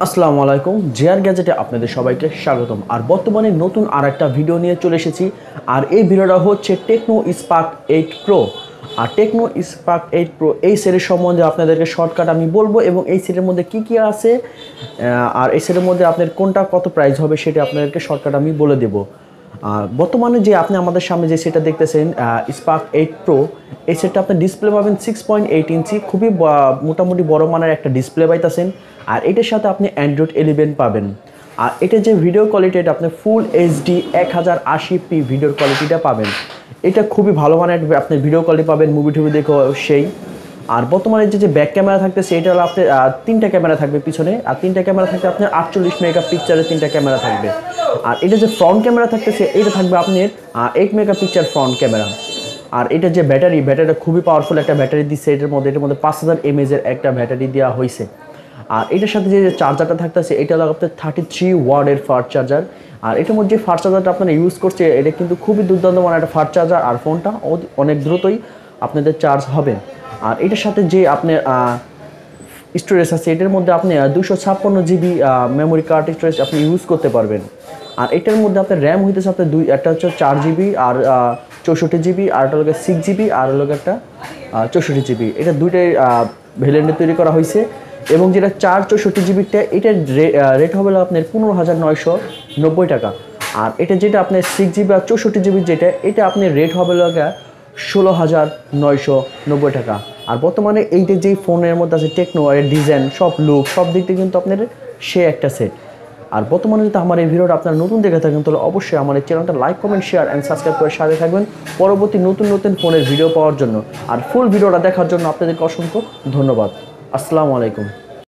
আসসালামু আলাইকুম, জিআর গ্যাজেটে আপনাদের সবাইকে স্বাগতম। আর বর্তমানে নতুন আরেকটা ভিডিও নিয়ে চলে এসেছি। আর এই ভিডিওটা হচ্ছে টেকনো স্পার্ক 8 প্রো। আর টেকনো স্পার্ক 8 প্রো এই সেটের সম্বন্ধে আপনাদেরকে শর্টকাট আমি বলবো, এবং এই সেটের মধ্যে কি কি আছে আর এই সেটের মধ্যে আপনার কোনটা কত প্রাইস হবে সেটা আপনাদেরকে শর্টকাট আমি বলে দেবো। বর্তমানে যে আপনি আমাদের সামনে যে সেটটা দেখতেছেন স্পার্ক 8 প্রো, এই সেটটা আপনি ডিসপ্লে পাবেন 6.8 ইঞ্চি, খুবই মোটামুটি বড় মানের একটা ডিসপ্লে পাইতেছেন। আর এটার সাথে আপনি অ্যান্ড্রয়েড 11 পাবেন। আর এটা যে ভিডিও কোয়ালিটি, এটা আপনি ফুল এইচডি 1080p ভিডিও কোয়ালিটিটা পাবেন। এটা খুবই ভালো মানের আপনি ভিডিও কোয়ালিটি পাবেন, মুভি টুভি দেখো সেই। আর বর্তমানে যে ব্যাক ক্যামেরা থাকতেছে, এটা হলো আপনার তিনটা ক্যামেরা থাকবে পিছনে, আর তিনটা ক্যামেরা থাকবে আপনার 48 মেগাপিক্সেলের তিনটা ক্যামেরা থাকবে। আর এটা যে ফ্রন্ট ক্যামেরা থাকতেছে, এটা থাকবে আপনার 8 মেগাপিক্সেল ফ্রন্ট ক্যামেরা। আর এটা যে ব্যাটারিটা খুবই পাওয়ারফুল একটা ব্যাটারি দিচ্ছে এটার মধ্যে 5000 mAh একটা ব্যাটারি দেওয়া হয়েছে। আর এটার সাথে যে চার্জারটা থাকতেছে, এটা হলো আপনার 33 ওয়াটের ফাস্ট চার্জার। আর এটার মধ্যে যে ফাস্ট চার্জারটা আপনারা ইউজ করছে, এটা কিন্তু খুবই দুর্দান্ত মানের একটা ফাস্ট চার্জার। আর ফোনটা অনেক দ্রুতই আপনাদের চার্জ হবে। আর এটার সাথে যে আপনার স্টোরেজ আছে, এটার মধ্যে আপনি 256 GB মেমোরি কার্ড স্টোরেজ আপনি ইউজ করতে পারবেন। আর এটার মধ্যে আপনার র্যাম হইতেছে আপনার একটা হচ্ছে 4 GB আর 64 GB, আর একটা হলো 6 GB, আর হলো একটা 64 GB। এটা দুইটাই ভেরিয়েন্টে তৈরি করা হয়েছে। এবং যেটা 64 GB এটার রেট হবে আপনার 15,990 টাকা। আর এটা যেটা আপনার 6 GB আর 64 GB যেটা, এটা আপনার রেট হবে 16,990 টাকা। আর বর্তমানে এইটা যেই ফোনের মধ্যে আছে টেকনো, এর ডিজাইন সব লুক সব দিক থেকে কিন্তু আপনার সে একটা সেট। আর বর্তমানে যদি আমার এই ভিডিওটা আপনারা নতুন দেখে থাকেন, তাহলে অবশ্যই আমার এই চ্যানেলটা like, comment, share and subscribe করে সাথে থাকবেন পরবর্তী নতুন ফোনের ভিডিও পাওয়ার জন্য। আর ফুল ভিডিওটা দেখার জন্য আপনাদেরকে অসংখ্য ধন্যবাদ। আসসালামু আলাইকুম।